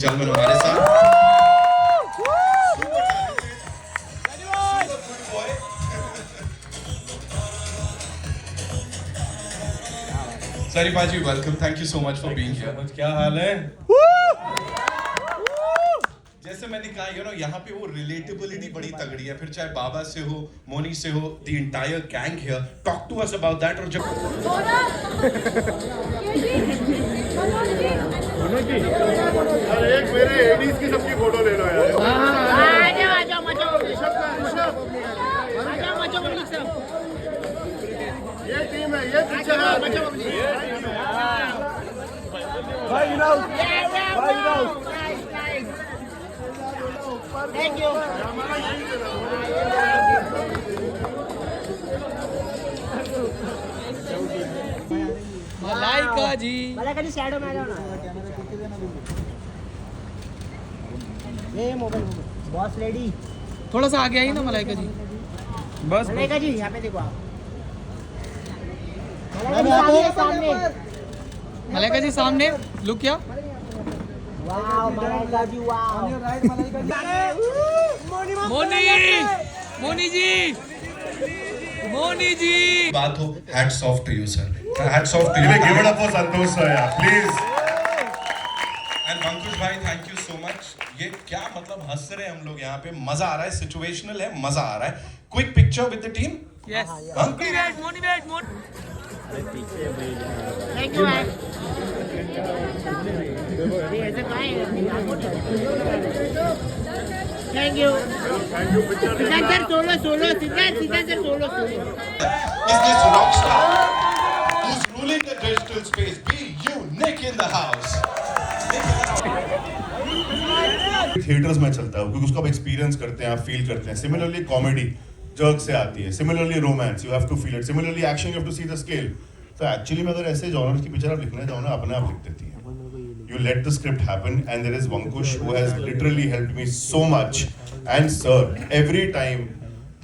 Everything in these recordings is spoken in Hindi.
जलमन हमारे साथ Sharifa ji welcome, thank you so much for being here. क्या हाल है? जैसे मैंने कहा यहाँ पे वो रिलेटेबिलिटी बड़ी तगड़ी है, फिर चाहे बाबा से हो, मोनी से हो, the entire gang here. Talk to us about that. और जब एक मेरे एडीज की सबकी फोटो ले लो यार। ये टीम है, ये पिक्चर है। Thank you. Malaika ji shadow में आ जाओ ना। ये मोबाइल बॉस लेडी थोड़ा सा आगे आई ना मलाइका जी। बस मलाइका जी यहाँ पे देखो आप। मलाइका जी सामने। मलाइका जी सामने लुक क्या? Wow Malaika ji wow. मोनी जी बात हो, hats off to you sir, hats off to you. Give it up for Santosh sir यार प्लीज। एंड अंकुश भाई थैंक यू सो मच। ये क्या मतलब हंस रहे हैं हम लोग यहाँ पे, मजा आ रहा है, सिचुएशनल है, मजा आ रहा है। Quick picture with the team. Yes Mouni thank you भाई। ये ऐसे काहे? Thank you. Siddhant sir solo Siddhant sir solo. Is this rockstar who's ruling the digital space? Be unique in the house. Theatres में चलता है क्योंकि उसका एक्सपीरियंस करते हैं, आप फील करते हैं। सिमिलरली कॉमेडी जर्क से आती है, similarly romance you have to feel it, similarly action you have to see the scale. तो एक्चुअली में अगर ऐसे जॉनर्स की पिक्चर आप लिखने जाओ ना, अपने आप लिख देती है। You let the script happen and there is Vankush who has literally helped me so much. And sir, every time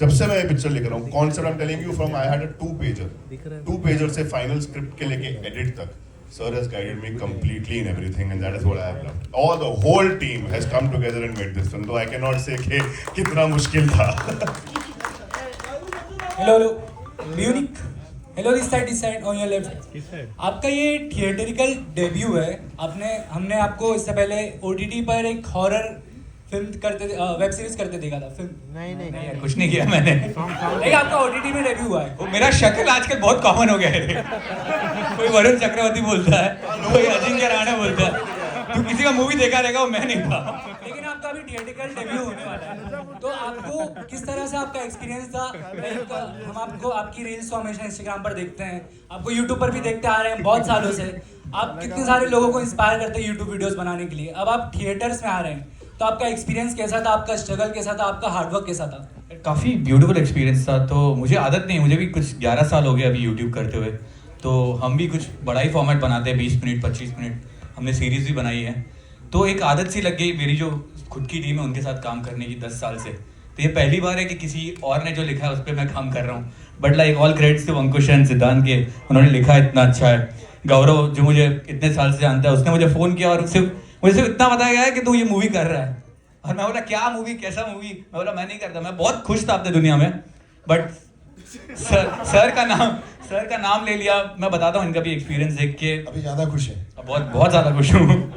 जब से मैं ये पिक्चर लिख रहा हूँ, concept I'm telling you from I had a two pager से final script के लेके edit तक, sir has guided me completely in everything and that is what I have loved. All the whole team has come together and made this film. So I cannot say कि कितना मुश्किल था। Hello Munich, hello this side on your left. आपका ये थिएटरिकल डेब्यू है। हमने आपको इससे पहले ओटीटी पर एक हॉरर फिल्म करते वेब सीरीज करते देखा था। फिल्म नहीं यार, कुछ नहीं किया मैंने। नहीं, आपका ओटीटी में डेब्यू हुआ है। वो मेरा शक्ल आजकल बहुत कॉमन हो गया है। कोई वरुण चक्रवर्ती बोलता है, कोई अजिंक्य राणा बोलता है। तू किसी का मूवी देखा रहेगा, वो मैं नहीं था। लेकिन आपका अभी थिएटरिकल डेब्यू होने वाला है, तो आपको किस तरह से आपका एक्सपीरियंस था? हम आपको आपकी रील्स तो हमेशा इंस्टाग्राम पर देखते हैं, आपको यूट्यूब पर भी देखते आ रहे हैं बहुत सालों से। आप कितने सारे लोगों को इंस्पायर करते हैं यूट्यूब वीडियोस बनाने के लिए। अब आप थिएटर्स में आ रहे हैं, तो आपका एक्सपीरियंस कैसा था? आपका स्ट्रगल कैसा था? आपका हार्डवर्क कैसा था? काफ़ी ब्यूटीफुल एक्सपीरियंस था। तो मुझे आदत नहीं, मुझे भी कुछ 11 साल हो गए अभी यूट्यूब करते हुए। तो हम भी कुछ बड़ा ही फॉर्मेट बनाते हैं, 20 मिनट 25 मिनट। हमने सीरीज़ भी बनाई है, तो एक आदत सी लग गई मेरी जो खुद की टीम है उनके साथ काम करने की 10 साल से। तो ये पहली बार है कि किसी और ने जो लिखा है उस पर मैं काम कर रहा हूँ। But like all credits to Ankush and Siddhant के, उन्होंने लिखा इतना अच्छा है। गौरव जो मुझे इतने साल से जानता है, उसने मुझे फ़ोन किया और मुझे सिर्फ इतना बताया गया है कि तू ये मूवी कर रहा है। और मैं बोला क्या मूवी, कैसा मूवी? मैं बोला मैं नहीं करता। मैं बहुत खुश था अपने दुनिया में, बट सर का नाम ले लिया। मैं बताता हूँ इनका भी एक्सपीरियंस देख के अभी ज़्यादा खुश है, बहुत ज़्यादा खुश हूँ।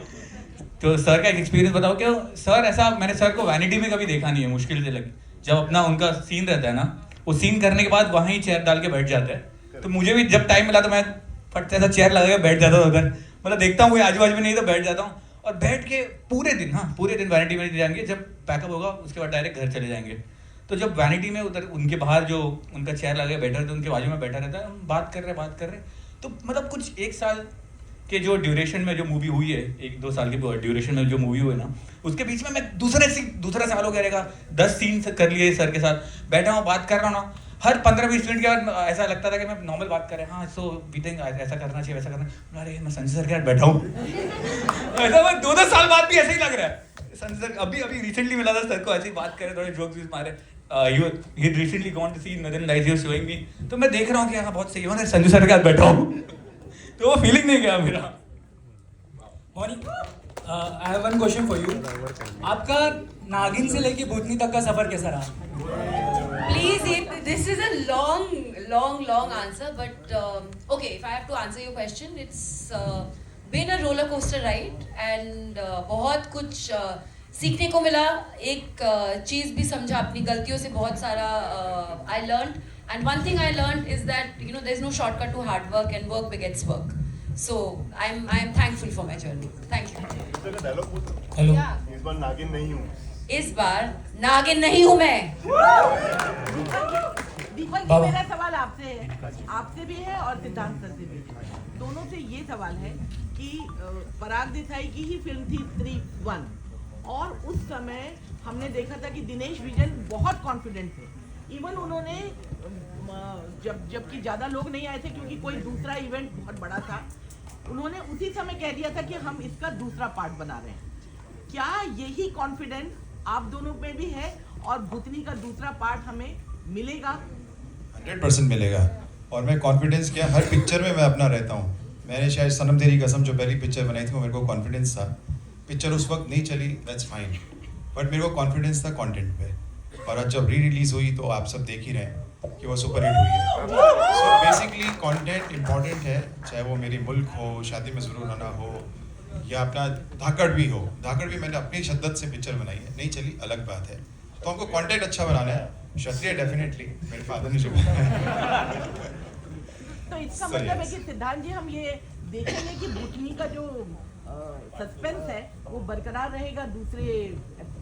तो सर का एक एक्सपीरियंस बताओ कि सर ऐसा मैंने सर को वैनिटी में कभी देखा नहीं है, मुश्किल से लगी। जब अपना उनका सीन रहता है ना, वो सीन करने के बाद वहाँ ही चेयर डाल के बैठ जाते हैं। तो मुझे भी जब टाइम मिला तो मैं फट से ऐसा चेयर लगा के बैठ जाता था उधर। मतलब देखता हूँ कोई आजू बाजू में नहीं तो बैठ जाता हूँ, और बैठ के पूरे दिन वैनिटी में जाएंगे। जब पैकअप होगा उसके बाद डायरेक्ट घर चले जाएंगे। तो जब वैनिटी में उधर उनके बाहर जो उनका चेयर लगा के बैठा रहता है, उनके बाजू में बैठा रहता है, हम बात कर रहे हैं। तो मतलब कुछ 1 साल के जो ड्यूरेशन में जो मूवी हुई है, 1-2 साल के ड्यूरेशन में जो मूवी हुई है ना, उसके बीच में मैं दूसरा साल हो गया रहेगा, 10 सीन कर लिए सर के साथ, बैठा हूँ बात कर रहा हूँ ना। हर 15-20 मिनट के बाद ऐसा लगता था कि मैं नॉर्मल बात कर रहा है। हाँ सो वी थिंक ऐसा करना चाहिए, वैसा करना। अरे मैं संजय सर के साथ बैठा हूँ। ऐसा मैं 2-2 साल बाद भी ऐसे ही लग रहा है। संजय सर अभी रिसेंटली मिला था सर को, ऐसे ही बात करे, थोड़े जोक्स भी मारे। he had recently gone to see Northern Lights, he was showing me। तो मैं देख रहा हूँ कि हाँ बहुत सही है, संजू सर के साथ बैठा हूँ। तो वो फीलिंग नहीं गया मेरा। Morning I have one question for you. आपका नागिन से लेके भूतनी तक का सफर कैसा रहा? Please, this is a long answer, but okay, if I have to answer your question, it's been a roller coaster ride and बहुत कुछ सीखने को मिला. एक चीज़ भी समझा, अपनी गलतियों से बहुत सारा I learned, and one thing I learned is that there's no shortcut to hard work and work begets work. So I'm thankful for my journey. Thank you. Hello. Yeah. इस बार नागिन नहीं हूँ. इस बार नागिन नहीं हूँ मैं. दीपक जी, बाबा. मेरा सवाल आपसे भी है और सिद्धांत सर से भी है. दोनों से ये सवाल है कि पराग देसाई की ही फिल्म थी 3-1 और उस समय हमने देखा था कि दिनेश विजन बहुत कॉन्फिडेंट थे. इवन उन्होंने जबकि ज़्यादा लोग नहीं आए थे क्योंकि कोई दूसरा इवेंट बहुत बड़ा था, उन्होंने उसी समय कह दिया था कि हम इसका दूसरा पार्ट बना रहे हैं. क्या यही कॉन्फिडेंस आप दोनों में भी है और भूतनी का दूसरा पार्ट हमें मिलेगा? 100% मिलेगा. और मैं कॉन्फिडेंस क्या, हर पिक्चर में मैं अपना रहता हूँ. मैंने शायद सनम तेरी कसम जो पहली पिक्चर बनाई थी वो मेरे को कॉन्फिडेंस था. पिक्चर उस वक्त नहीं चली, दैट्स फाइन, बट मेरे को कॉन्फिडेंस था कंटेंट पे. और आज जब री रिलीज हुई तो आप सब देख ही रहे हैं कि वो सुपर हिट हुई है. सो बेसिकली कंटेंट इम्पॉर्टेंट है, चाहे वो मेरी मुल्क हो, शादी में ज़रूर आना हो, या अपना धाकड़ भी हो. धाकड़ भी मैंने अपनी शिद्दत से पिक्चर बनाई है, नहीं चली अलग बात है. तो हमको कंटेंट अच्छा बनाना है. क्षत्रिय डेफिनेटली मेरे फादर ने जो तो इसका मतलब है कि सिद्धांत जी हम ये देखेंगे कि भूतनी का जो सस्पेंस है वो बरकरार रहेगा दूसरे.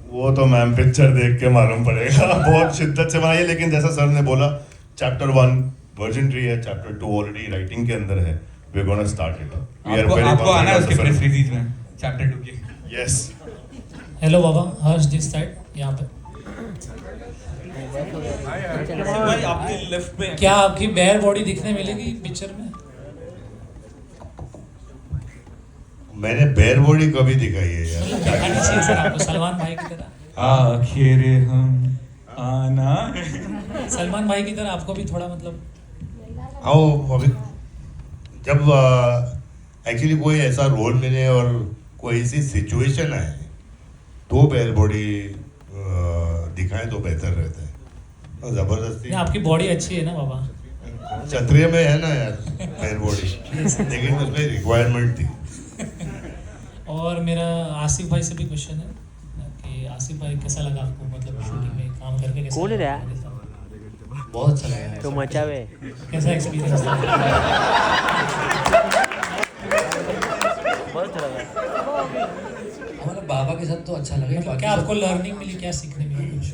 वो तो मैम पिक्चर देख के मालूम पड़ेगा. बहुत शिद्दत से बनाई है, लेकिन जैसा सर ने बोला चैप्टर 1 वर्जिनरी है, चैप्टर 2 ऑलरेडी राइटिंग के अंदर है. We are gonna start it. आपको आना है उसके प्रेस रिलीज में चैप्टर 2 की. Yes. Hello Baba, Harsh this side यहाँ पे. भाई आपके लेफ्ट में क्या आपकी बेयर बॉडी दिखने मिलेगी पिक्चर में? मैंने बेयर बॉडी कभी दिखाई है यार. दिखानी चाहिए सर आपको, सलमान भाई की तरह. आखिर हम आना. सलमान भाई की तरह आपको भी थोड़ा मतलब. आओ अभी जब एक्चुअली कोई ऐसा रोल मिले और कोई ऐसी सिचुएशन आए तो बेयर बॉडी दिखाएं तो बेहतर रहता है. और जबरदस्ती नहीं, आपकी बॉडी अच्छी है ना बाबा. क्षत्रिय में है ना यार बेयर बॉडी, लेकिन उसमें रिक्वायरमेंट थी. और मेरा आसिफ भाई से भी क्वेश्चन है कि आसिफ भाई कैसा लगा आपको, मतलब शूटिंग में काम करके कैसा कौन है लगा? रे? बहुत अच्छा लगा. तो मचावे. कैसा एक्सपीरियंस था? बहुत अच्छा लगा. हमारे बाबा के साथ तो अच्छा लगा. मतलब क्या आपको लर्निंग मिली, क्या सीखने मिला कुछ?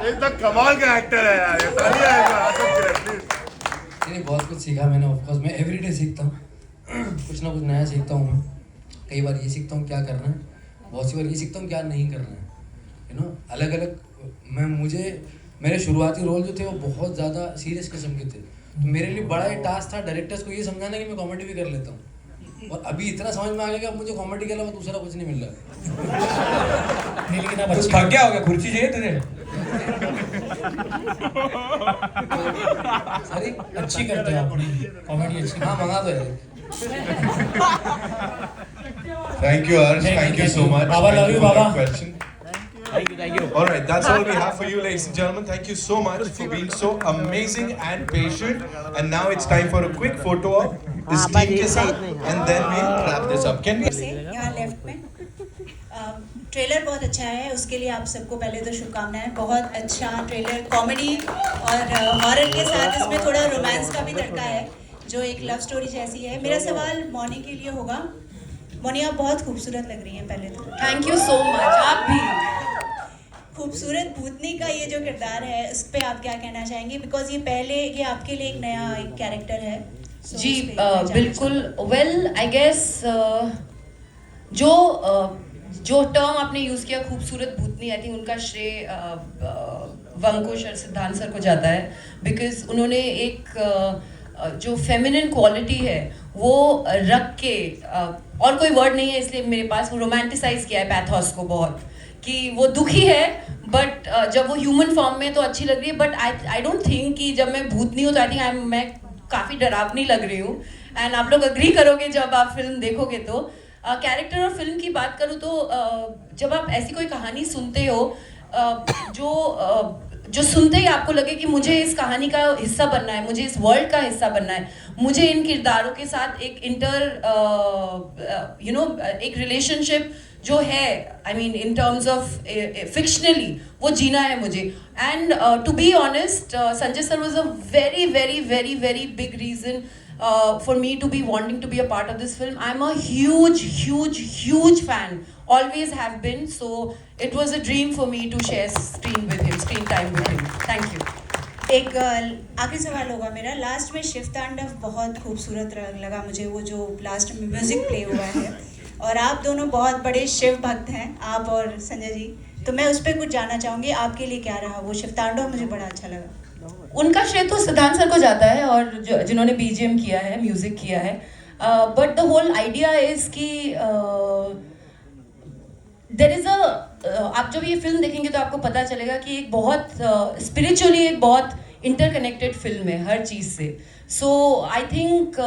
एकदम कमाल का एक्टर है यार. ये तालियां है. नहीं, बहुत कुछ सीखा मैंने. ऑफकोर्स मैं एवरीडे सीखता हूँ. कुछ ना कुछ नया सीखता हूँ मैं. कई बार ये सीखता हूँ क्या करना है, बहुत सी बार ये सीखता हूँ क्या नहीं करना है. अलग अलग. मुझे मेरे शुरुआती रोल जो थे वो बहुत ज़्यादा सीरियस किस्म के थे. तो मेरे लिए बड़ा ही टास्क था डायरेक्टर्स को ये समझाना कि मैं कॉमेडी भी कर लेता हूँ. और अभी इतना समझ में आ गया कि अब मुझे कॉमेडी के अलावा दूसरा कुछ नहीं मिल रहा. नहीं, लेकिन आप तो अच्छी थक गया होगा, कुर्सी चाहिए तुझे. सॉरी. अच्छी करते हो आपने कॉमेडी अच्छी. हाँ, मंगा दो यार. Thank you, Harsh. Thank you so much. Baba, love Thank you, for that Baba. question. Thank you. All right, that's all we have for you, ladies and gentlemen. Thank you so much for being so amazing and patient. And now it's time for a quick photo of this team ke saath, and then we'll wrap this up. Can we? से यहाँ लेफ्ट में ट्रेलर बहुत अच्छा है, उसके लिए आप सबको पहले तो शुभकामनाएं. बहुत अच्छा ट्रेलर, कॉमेडी और हॉरर के साथ इसमें थोड़ा रोमांस का भी तड़का है जो एक लव स्टोरी जैसी है. मेरा सवाल मौनी के लिए होगा. मौनी, आप बहुत खूबसूरत लग रही हैं. पहले तो थैंक यू सो मच. आप भी. खूबसूरत भूतनी का ये जो किरदार है उस पर आप क्या कहना चाहेंगे? बिकॉज ये आपके लिए एक नया एक कैरेक्टर है. So, जी उस पे क्या जानना बिल्कुल. वेल आई गेस जो टर्म आपने यूज़ किया खूबसूरत भूतनी, आई थिंक उनका श्रेय वंकुश और सिद्धांत सर को जाता है. बिकॉज उन्होंने एक जो फेमिनिन क्वालिटी है वो रख के, और कोई वर्ड नहीं है इसलिए मेरे पास, वो रोमांटिसाइज किया है पैथोस को बहुत, कि वो दुखी है बट जब वो ह्यूमन फॉर्म में तो अच्छी लग रही है. बट आई डोंट थिंक कि जब मैं भूतनी हूँ तो आई थिंक मैं काफ़ी डरावनी लग रही हूँ. एंड आप लोग अग्री करोगे जब आप फिल्म देखोगे तो। कैरेक्टर और फिल्म की बात करूँ तो जब आप ऐसी कोई कहानी सुनते हो जो सुनते ही आपको लगे कि मुझे इस कहानी का हिस्सा बनना है, मुझे इस वर्ल्ड का हिस्सा बनना है, मुझे इन किरदारों के साथ एक एक रिलेशनशिप जो है, I mean in terms of fictionally वो जीना है मुझे। And to be honest, Sanjay sir was a very very very very big reason for me to be wanting to be a part of this film. I'm a huge fan, always have been, so it was a dream for me to share screen time with him. Thank you. एक आखिरी सवाल होगा मेरा। लास्ट में शिव तांडव बहुत खूबसूरत लगा मुझे, वो जो लास्ट में म्यूजिक प्ले हुआ है, और आप दोनों बहुत बड़े शिव भक्त हैं, आप और संजय जी, तो मैं उस पर कुछ जानना चाहूँगी, आपके लिए क्या रहा वो शिव तांडव? मुझे बड़ा अच्छा लगा। उनका श्रेय तो सिद्धांत सर को जाता है और जिन्होंने बीजीएम किया है, म्यूजिक किया है, but the whole idea is कि देयर इज आप जब ये फिल्म देखेंगे तो आपको पता चलेगा कि एक बहुत स्पिरिचुअली एक बहुत इंटरकनेक्टेड फिल्म है हर चीज़ से। सो आई थिंक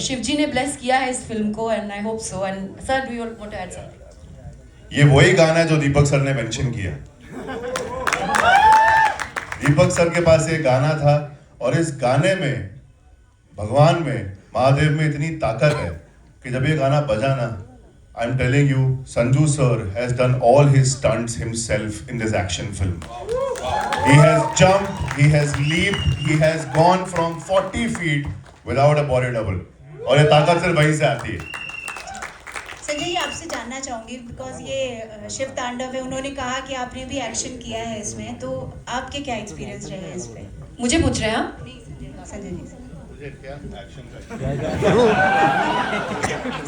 शिव जी ने ब्लेस किया है इस फिल्म को, and I hope so. And sir, do you want to add something? ये वही गाना है जो दीपक सर ने मेंशन किया। दीपक सर के पास ये गाना था, और इस गाने में, भगवान में, महादेव में इतनी ताकत है कि जब ये गाना बजा ना, I am telling you, Sanju sir has done all his stunts himself in this action film. He has jumped, he has leaped, he has gone from 40 feet without a body double, और ये ताकत सिर्फ वहीं से आती है। संजय जी, आपसे जानना चाहूँगी, बिकॉज ये शिव तांडव है, उन्होंने कहा कि आपने भी एक्शन किया है इसमें, तो आपके क्या एक्सपीरियंस रहे हैं इस पे? मुझे पूछ रहे हैं आप? संजय जी,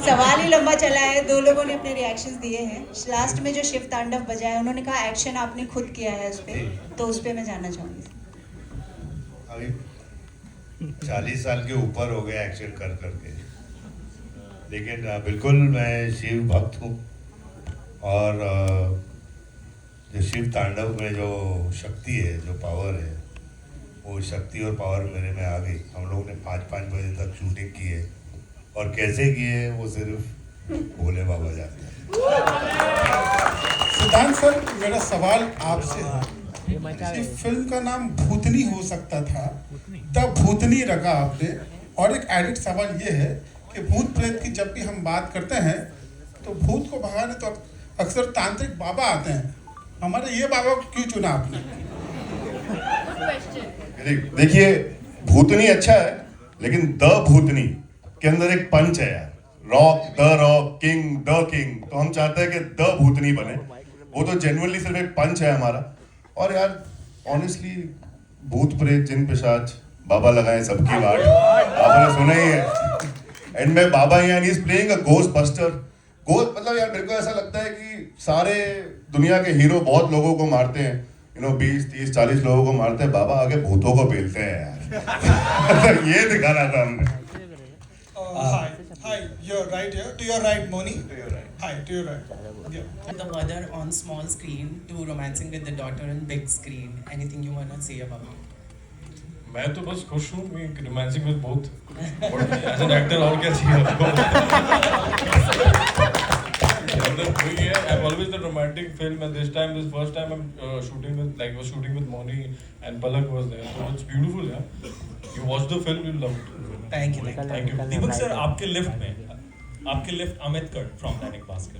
सवाल ही लंबा चला है, दो लोगों ने अपने रिएक्शंस दिए हैं। लास्ट में जो शिव तांडव बजा है, उन्होंने कहा एक्शन आपने खुद किया है उस पे, तो उस पे मैं जानना चाहूँगी। अभी 40 साल के ऊपर हो गया एक्शन कर करके, लेकिन बिल्कुल मैं शिव भक्त हूँ, और जो शिव तांडव में जो शक्ति है, जो पावर है, वो शक्ति और पावर मेरे में आ गई। हम लोगों ने 5-5 बजे तक शूटिंग की है, और कैसे की है वो सिर्फ भोले बाबा जानते हैं। सिद्धांत सर, मेरा सवाल आपसे है, इस फिल्म का नाम भूतनी हो सकता था, तब भूतनी रखा आपने। और एक एडिट सवाल ये है कि भूत प्रेत की जब भी हम बात करते हैं तो भूत को भगाने तो अक्सर तांत्रिक बाबा आते हैं, हमारे ये बाबा को क्यों चुना आपने? देखिए, भूतनी अच्छा है, लेकिन द भूतनी के अंदर एक पंच है यार, rock, the rock, king, the king, तो हम चाहते हैं कि द भूतनी बने। वो तो जेन्युइनली सिर्फ एक पंच है हमारा। और यार ऑनेस्टली, भूत प्रेत जिन पिशाच बाबा लगाए सबकी वाट, आपने सुना ही है। एंड में बाबा यानी is playing a ghost buster. Ghost मतलब यार, मेरे को ऐसा लगता है कि सारे दुनिया के हीरो बहुत लोगों को मारते हैं, 20, 30, 40 लोगों को मारते हैं, बाबा आगे भूतों को पेलते हैं यार। ये दिखाना था हमने। Hi, you're right here. To your right, Moni. To your right. Hi, to your right. Yeah. The mother on small screen to romancing with the daughter on big screen. Anything you wanna say about it? मैं तो बस खुश हूँ कि romancing with both. As an actor और क्या चाहिए आपको? I'm always the romantic film, and this first time I'm shooting with Moni, and Palak was there, so it's beautiful, yeah. You watch the film, you'll love it. Thank you. Deepak sir, आपके lift Amit cut from Dainik Bhaskar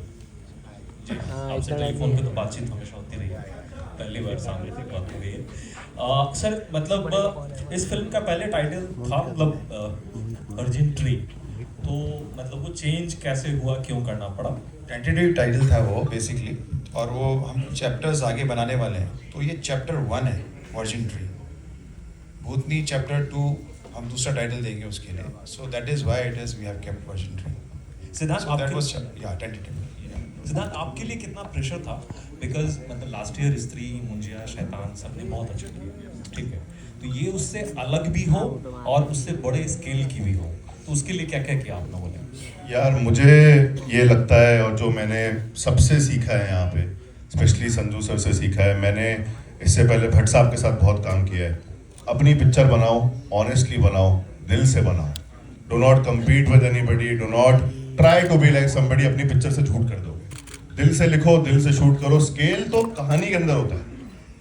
जी, आपसे टेलीफोन पे तो बातचीत हमेशा होती रही है, पहली बार सामने से बात हो रही है। सर, मतलब इस फिल्म का पहले टाइटल था मतलब वर्जिन ट्री, तो मतलब वो चेंज कैसे हुआ, क्यों करना पड़ा? टेंटेटिव टाइटल था वो बेसिकली, और वो हम चैप्टर्स आगे बनाने वाले हैं, तो ये चैप्टर 1 है वर्जिन ट्री। भूतनी चैप्टर 2 हम दूसरा टाइटल देंगे उसके लिए, so that is why it is we have kept virgin tree. Siddhant, tentative. Siddhant, आपके लिए कितना प्रेशर था? बिकॉज मतलब लास्ट ईयर स्त्री, मुंजिया, शैतान सबने बहुत अच्छा किया, ठीक है, तो ये उससे अलग भी हो और उससे बड़े स्केल की भी हो, तो उसके लिए क्या क्या किया आप लोगों ने? यार मुझे ये लगता है, और जो मैंने सबसे सीखा है यहाँ पे, स्पेशली संजू सर से सीखा है, मैंने इससे पहले भट्ट साहब के साथ बहुत काम किया है, अपनी पिक्चर बनाओ, ऑनेस्टली बनाओ, दिल से बनाओ, do not compete with anybody, do not try to be like somebody. अपनी पिक्चर से झूठ कर दोगे, दिल से लिखो, दिल से शूट करो. स्केल तो कहानी के अंदर होता है.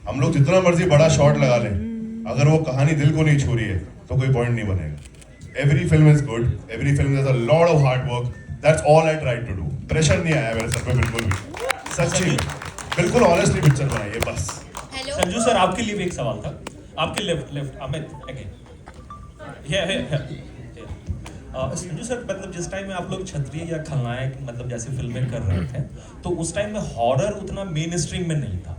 हम लोग जितना मर्जी बड़ा शॉट लगा लें, अगर वो कहानी दिल को नहीं छू रही है तो कोई पॉइंट नहीं बनेगा. Every film is good, every film is a lot of hard work. That's all I tried to do. Pressure नहीं आया मेरे सर पे बिल्कुल भी. सच्ची बिल्कुल ऑनेस्टली पिक्चर बनाई है बस. संजू सर, आपके लिए भी एक सवाल था. आपके left Amit again. Sanju sir, मतलब जिस टाइम में आप लोग क्षत्रिय या खलनायक मतलब जैसे फिल्में कर रहे थे, तो उस टाइम में हॉरर उतना मेन स्ट्रीम में नहीं था,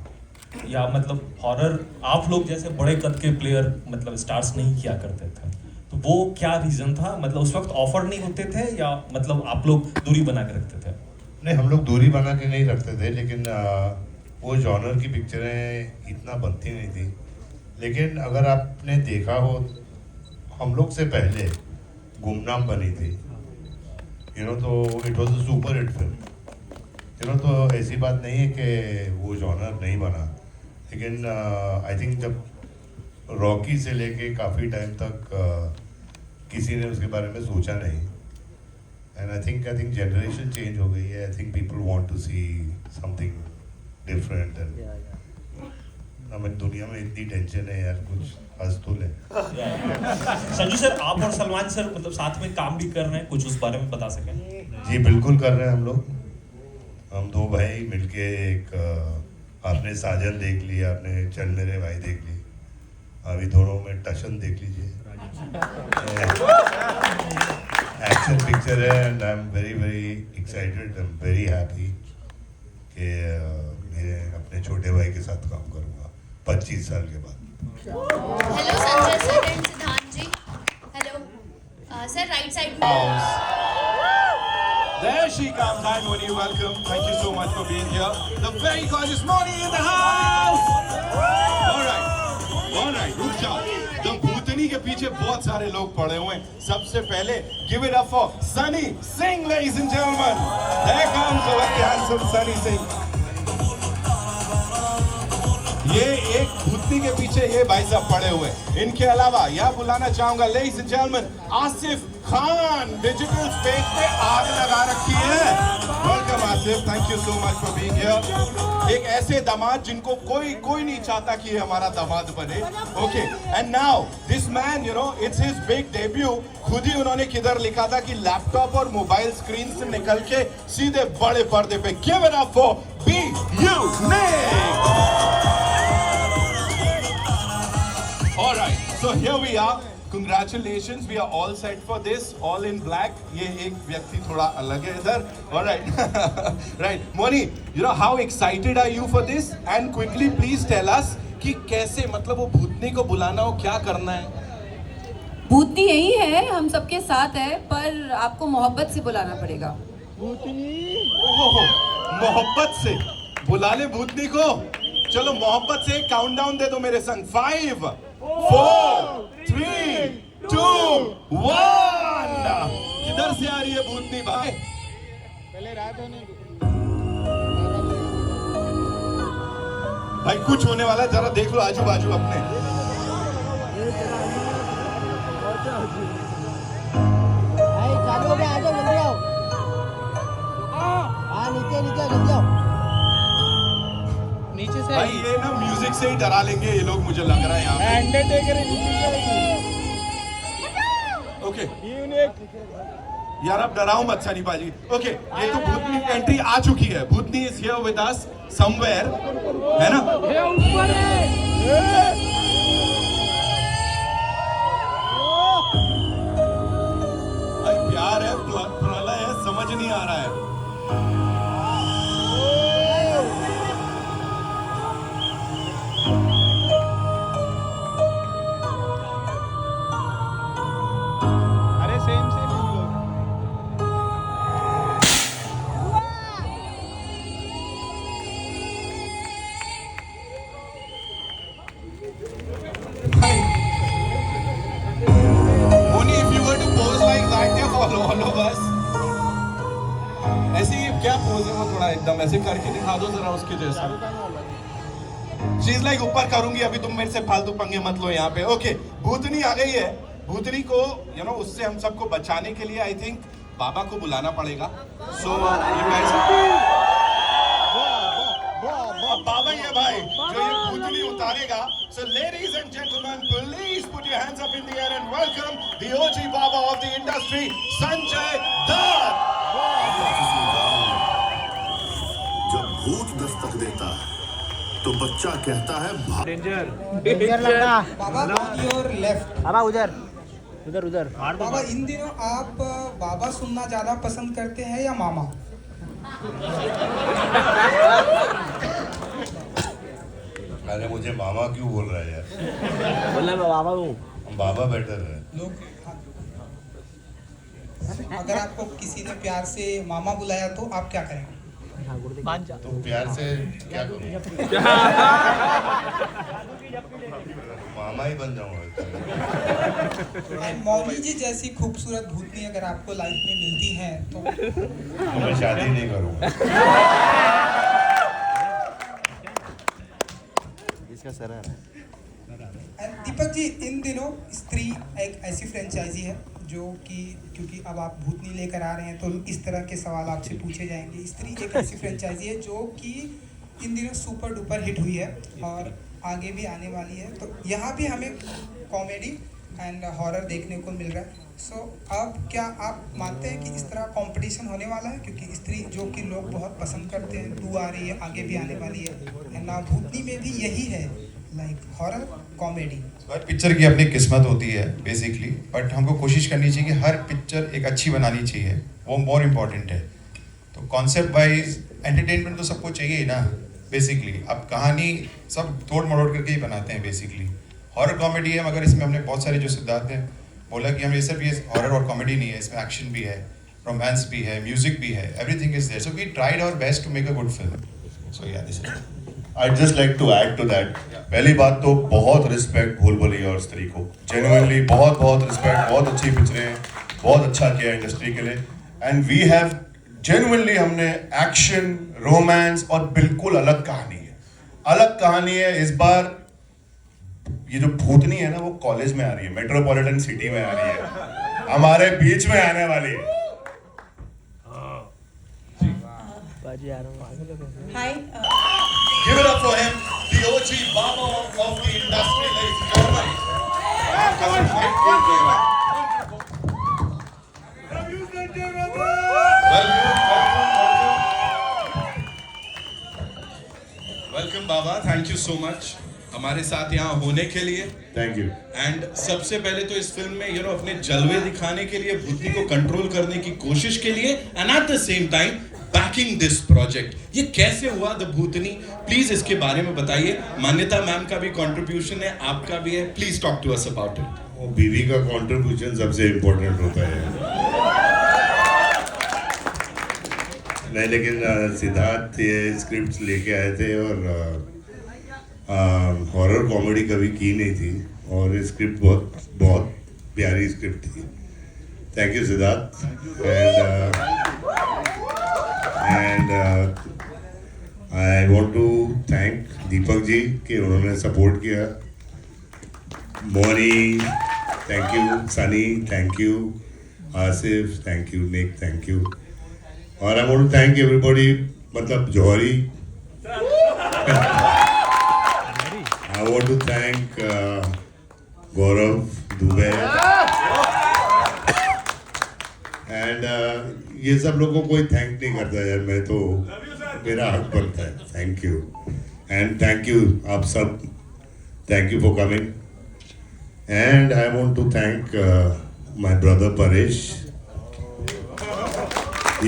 या मतलब हॉरर आप लोग जैसे बड़े कद के प्लेयर मतलब स्टार्स नहीं किया करते थे, तो वो क्या रीजन था? मतलब उस वक्त ऑफर नहीं होते थे या मतलब आप लोग दूरी बना के रखते थे? नहीं, हम लोग दूरी बना के नहीं रखते थे, लेकिन वो जॉनर की पिक्चरें इतना बनती नहीं थी. लेकिन अगर आपने देखा हो, हम लोग से पहले गुमनाम बनी थी, तो it was a super hit film. तो ऐसी बात नहीं है कि वो जॉनर नहीं बना. लेकिन आई थिंक जब रॉकी से लेके काफ़ी टाइम तक किसी ने उसके बारे में सोचा नहीं. And I think generation change हो गई है. I think people want to see something different. And हमें दुनिया में इतनी टेंशन है यार, कुछ हंस तो ले. संजू सर, आप और सलमान सर मतलब साथ में काम भी कर रहे हैं, कुछ उस बारे में बता सकें? जी बिल्कुल कर रहे हैं हम लोग. हम दो भाई मिलके एक आपने साजन देख ली, आपने चल मेरे भाई देख ली, अभी दोनों में टशन देख लीजिए. एक्शन पिक्चर है and I am very very excited. I am very happy कि मेरे अपने छोटे भाई के साथ काम करूँगा 25 साल के बाद. हेलो संजय सर एंड सिद्धांत जी. हेलो सर, राइट साइड में. There she comes. Hi Moni, welcome. Thank you so much for being here. The very gorgeous Moni in the house. All right, रुक जाओ. The भूतनी के पीछे बहुत सारे लोग पड़े हुए हैं. सबसे पहले give it up for Sunny Singh, ladies and gentlemen. There comes the very handsome Sunny Singh. ये एक भूतनी के पीछे ये भाई साहब पड़े हुए. इनके अलावा यहाँ बुलाना चाहूंगा ladies and gentlemen, Asif Khan. Digital space पे आग लगा रखी है. Welcome Asif, thank you so much for being here. एक ऐसे दामाद जिनको कोई नहीं चाहता कि ये हमारा दामाद बने. Okay, and now this man, it's his big debut. खुद ही उन्होंने किधर लिखा था कि लैपटॉप और मोबाइल स्क्रीन से निकल के सीधे बड़े पर्दे पे. Give it up for be unique. All right, so here we are. Congratulations, we are all set for this. All in black. ये एक व्यक्ति थोड़ा अलग है इधर. All right, right. Moni, how excited are you for this? And quickly, please tell us कि कैसे मतलब वो भूतनी को बुलाना हो, क्या करना है? भूतनी यही है, हम सबके साथ है, पर आपको मोहब्बत से बुलाना पड़ेगा. मोहब्बत से बुला ले भूतनी को. चलो मोहब्बत से काउंटडाउन दे दो मेरे संग. 5, 4, 3, 2, 1. किधर से आ रही है भूतनी भाई? भाई कुछ होने वाला है, जरा देख लो आजू बाजू अपने. चालू हो गया, आ जाओ जल्दी आओ. हाँ नीचे जल्दी आओ. नीचे से भाई ये ना म्यूजिक से ही डरा लेंगे ये लोग, मुझे लग रहा है यहाँ पे. ओके यार, अब डराओ मत सनी बाजी. ओके, ये तो भूतनी की एंट्री आ चुकी है. Bhootni is here with us somewhere, है ना? भाई प्यार है, प्रलय है, समझ नहीं आ रहा है. एकदम ऐसे करके दिखा दो जरा उसके जैसा. शी इज लाइक ऊपर करूंगी अभी, तुम मेरे से फालतू पंगे मत लो यहाँ पे. ओके, भूतनी आ गई है. भूतनी को उससे हम सबको बचाने के लिए आई थिंक बाबा को बुलाना पड़ेगा. सो यू गाइस, बाबा ये भाई जो ये भूतनी उतारेगा. So ladies and gentlemen, please put your hands up in the air and welcome the OG Baba of the industry, Sanjay Dutt. जब भूत दस्तक देता है तो बच्चा कहता है डेंजर लगा बाबा योर लेफ्ट, बाबा उधर उधर उधर बाबा इन दिनों आप बाबा सुनना ज्यादा पसंद करते हैं या मामा? अरे मुझे मामा क्यों बोल रहा है यार? बोलना मैं बाबा हूँ. बाबा बेटर है. लोग अगर आपको किसी ने प्यार से मामा बुलाया तो आप क्या करेंगे? तो प्यार से क्या करूँ? मामा ही बन जाऊंगा. मौनी जी जैसी खूबसूरत भूतनी अगर आपको लाइफ में मिलती हैं तो मैं शादी नहीं करूँगा. इसका सर है. दीपक जी, इन दिनों स्त्री एक ऐसी फ्रेंचाइजी है जो कि क्योंकि अब आप भूतनी लेकर आ रहे हैं तो इस तरह के सवाल आपसे पूछे जाएंगे. स्त्री एक ऐसी फ्रेंचाइजी है जो कि इन दिनों सुपर डुपर हिट हुई है और आगे भी आने वाली है. तो यहाँ भी हमें कॉमेडी एंड हॉरर देखने को मिल रहा है. सो अब क्या आप मानते हैं कि इस तरह कंपटीशन होने वाला है? क्योंकि स्त्री जो कि लोग बहुत पसंद करते हैं, 2 आ रही है, आगे भी आने वाली है. ना भूतनी में भी यही है, लाइक हॉरर कॉमेडी. हर पिक्चर की अपनी किस्मत होती है बेसिकली, बट हमको कोशिश करनी चाहिए कि हर पिक्चर एक अच्छी बनानी चाहिए, वो मोर इम्पॉर्टेंट है. तो कॉन्सेप्ट वाइज एंटरटेनमेंट तो सबको चाहिए ही ना बेसिकली. अब कहानी सब तोड़ मरोड़ करके ही बनाते हैं बेसिकली. हॉरर कॉमेडी है, मगर इसमें हमने बहुत सारे जो सिद्धांत हैं बोला कि हम ये सिर्फ ये हॉरर और कॉमेडी नहीं है, इसमें एक्शन भी है, रोमांस भी है, म्यूजिक भी है, everything is there. So we tried our best to make a good film. So yeah this is. I'd just like to add to that. पहली बात तो बहुत रिस्पेक्ट भूल भुलैया और स्त्री को. जेन्युइनली बहुत बहुत रिस्पेक्ट. बहुत अच्छी पिक्चरें, बहुत अच्छा किया इंडस्ट्री के लिए. एंड वी हैव जेन्युइनली हमने एक्शन, रोमांस और बिल्कुल अलग कहानी है. अलग कहानी है इस बार. ये जो भूतनी है ना वो कॉलेज में आ रही है, मेट्रोपॉलिटन सिटी में आ रही है, हमारे बीच में आने वाली है. हाय, Give it up for him, the OG Baba of the industry, ladies and gentlemen. Welcome Baba, thank you so much हमारे साथ यहाँ होने के लिए. Thank you. एंड सबसे पहले तो इस फिल्म में अपने जलवे दिखाने के लिए, भूतनी को कंट्रोल करने की कोशिश के लिए, and at the same time banking this project. ये कैसे हुआ द भूतनी? प्लीज इसके बारे में बताइए. मान्यता मैम का भी कंट्रीब्यूशन है, आपका भी है. Please talk to us about it. वो बीवी का कंट्रीब्यूशन सबसे इम्पोर्टेंट होता है. नहीं, लेकिन सिद्धार्थ ये स्क्रिप्ट लेके आए थे और हॉरर कॉमेडी कभी की नहीं थी और ये स्क्रिप्ट बहुत बहुत प्यारी स्क्रिप्ट थी. Thank you Siddharth. And I want to thank Deepak ji कि उन्होंने सपोर्ट किया. Mouni thank you, Sunny thank you, Asif thank you, Nick thank you. और I want to thank everybody, मतलब Jauhari. I want to thank Gaurav Dubey and ये सब लोगों को कोई थैंक नहीं करता यार. मैं तो मेरा हक बनता है. Thank you and thank you आप सब. Thank you for coming and I want to thank my brother Paresh.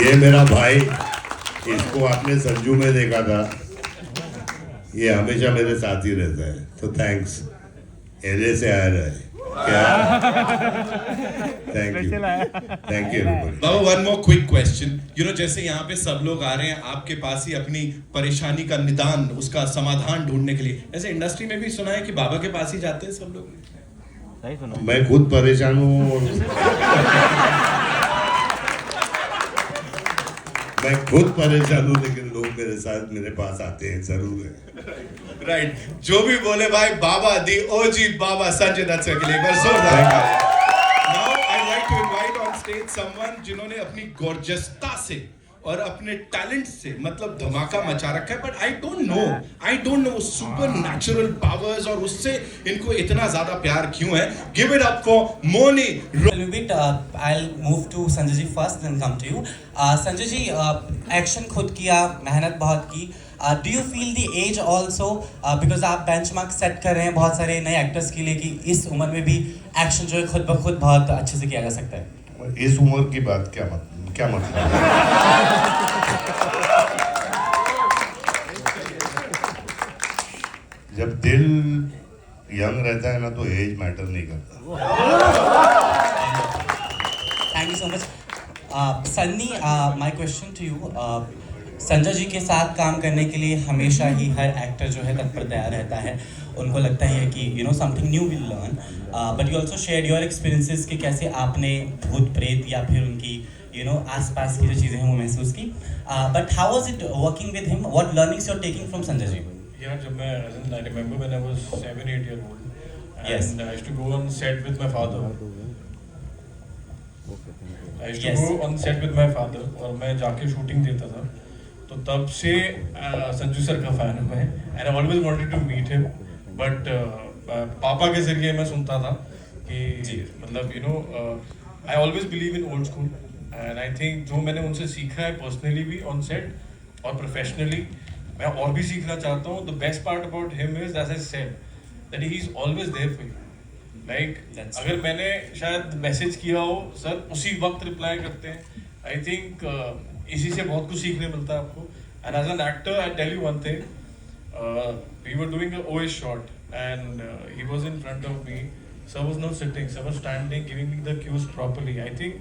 ये मेरा भाई, इसको आपने संजू में देखा था, ये हमेशा मेरे साथ ही रहता है. तो थैंक्स. एरिया से आ रहा है क्या? Thank you everybody. Baba, one more quick question. जैसे यहाँ पे सब लोग आ रहे हैं आपके पास ही अपनी परेशानी का निदान, उसका समाधान ढूंढने के लिए, ऐसे इंडस्ट्री में भी सुना है कि बाबा के पास ही जाते हैं सब लोग. मैं खुद परेशान हूँ. मैं खुद परेशान हूँ, लेकिन लोग मेरे साथ मेरे पास आते हैं जरूर. राइट. जो भी बोले भाई, बाबा दी ओजी बाबा संजय दत्त के लिए एक बार जोरदार. स्टेज समवन जिन्होंने अपनी गॉर्जियसता से और अपने टैलेंट से मतलब धमाका मचा रखा है, but I don't know supernatural powers और उससे इनको इतना ज्यादा प्यार क्यों है. Give it up for Mouni. I'll move to Sanjay ji first, then come to you. Sanjay ji, action खुद किया, मेहनत बहुत की. Do you feel the age also, because आप benchmark सेट कर रहे हैं बहुत सारे नए एक्टर्स के लिए कि इस उम्र में भी एक्शन जो है खुद ब खुद बहुत अच्छे से किया जा सकता है? इस उम्र की बात क्या मतलब जब दिल यंग रहता है ना तो एज मैटर नहीं करता. Thank you so much. Sunny, my question to you. Sanjay ji के साथ काम करने के लिए हमेशा ही हर एक्टर जो है तत्पर तैयार रहता है. उनको लगता है कि you know something new will learn, but you also share your experiences कि कैसे आपने भूत प्रेत या फिर उनकी यू नो आसपास की जो चीज़ें हैं वो महसूस की. But how was it working with him? What learnings you are taking from Sanjay ji? Yeah, जब मैं I remember when I was 7-8 year old, and Yes. I used to go on set with my father. I used to Yes. go on set with my father, और मैं जाके शूटिंग देता था. तो तब से संजू सर का फैन हूँ मैं, and I always wanted to meet him, but पापा के जरिए मैं सुनता था कि मतलब you know I always believe in old school, and I think जो मैंने उनसे सीखा है personally भी on set और professionally मैं और भी सीखना चाहता हूँ. The best part about him is, as I said, that he is always there for you. Like अगर मैंने शायद मैसेज किया हो सर उसी वक्त रिप्लाई करते हैं. I think इसी से बहुत कुछ सीखने मिलता है आपको. And as an actor, I tell you one thing. We were doing a OS shot and he was in front of me. Sir was not sitting. Sir was standing, giving me the cues properly. I think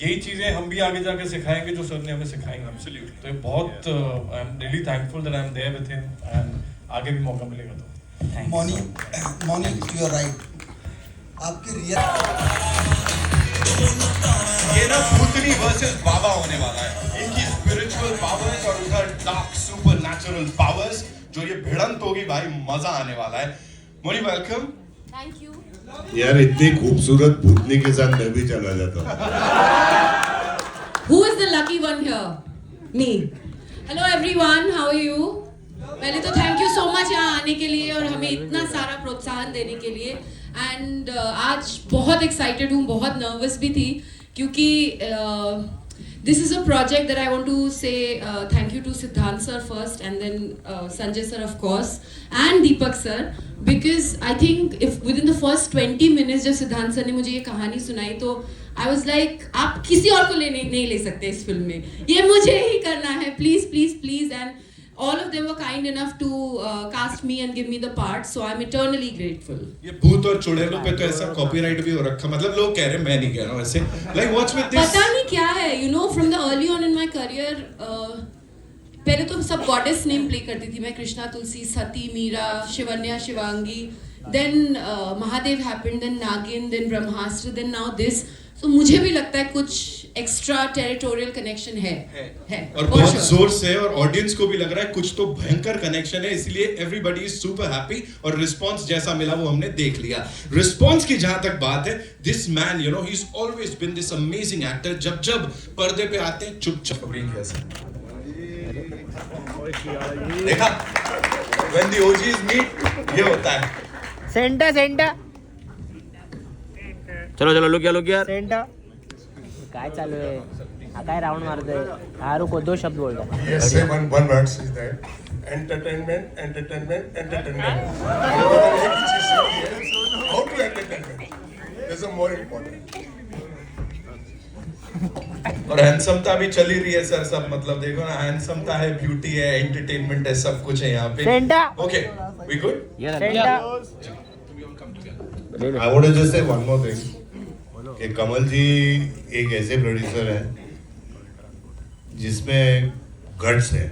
यही चीजें हम भी आगे जाके सिखाएंगे जो सर ने हमें सिखाएंगे. Absolutely. तो ये बहुत I am really thankful that I am there with him and आगे भी मौका मिलेगा तो. Mouni you are right. आपके ये ना भूतनी वर्सेस बाबा होने वाला है. इनकी स्पिरिचुअल पावर्स और उधर डार्क सुपर नेचुरल पावर्स जो ये भिड़ंत होगी भाई, मजा आने वाला है. मोनी वेलकम. Thank you. यार इतनी खूबसूरत भूतनी के साथ मैं भी चला जाता हूँ. Who is the lucky one here? Me. Hello everyone, how are you? पहले तो थैंक यू सो मच यहाँ आने के लिए और हमें इतना सारा प्रोत्साहन देने के लिए. एंड आज बहुत एक्साइटेड हूँ, बहुत नर्वस भी थी क्योंकि this is a project that I want to say thank you to Siddhant sir first and then Sanjay sir of course and Deepak sir, because I think if within the first 20 minutes जब सिद्धांत सर ने मुझे ये कहानी सुनाई तो I was like आप किसी और को नहीं ले सकते इस फिल्म में, ये मुझे ही करना है, please please please. And all of them were kind enough to cast me and give me the part, so I'm eternally grateful. ये भूत और चुड़ैलों पे तो ऐसा कॉपीराइट भी हो रखा, मतलब लोग कह रहे हैं, मैं नहीं कह रहा हूँ ऐसे. Like what's with this? पता नहीं क्या है, you know, from the early on in my career, पहले तो सब गॉडेस नेम प्ले करती थी मैं, कृष्णा, तुलसी, सती, Meera, Shivanya, Shivangi, then Mahadev happened, then नागिन, then Brahmastra, then now this. तो मुझे भी लगता है कुछ एक्स्ट्रा टेरिटोरियल कनेक्शन है और बहुत जोर से, और ऑडियंस को भी लग रहा है कुछ तो भयंकर कनेक्शन है, इसलिए एवरीबॉडी इज सुपर हैप्पी. और रिस्पांस जैसा मिला वो हमने देख लिया. रिस्पांस की जहां तक बात है, this man you know he is always been this amazing actor. जब पर्दे पे आते हैं चुपचाप देखा, व्हेन द ओजीज मीट ये होता है. सेंटा चलो लुक गया सेंटा काय चालू आहे हा काय राऊंड मारतोय हा रुको 2 शब्द बोलतो. Yes, say one word is that entertainment. How to entertainment? This is more important. और हैंडसमता भी चली रही है सर, सब मतलब देखो ना, हैंडसमता है, ब्यूटी है, एंटरटेनमेंट है, सब कुछ है यहाँ पे. Santa okay we good. Santa I want to just say one more thing. कि कमल जी एक ऐसे प्रोड्यूसर हैं जिसमें गट्स है.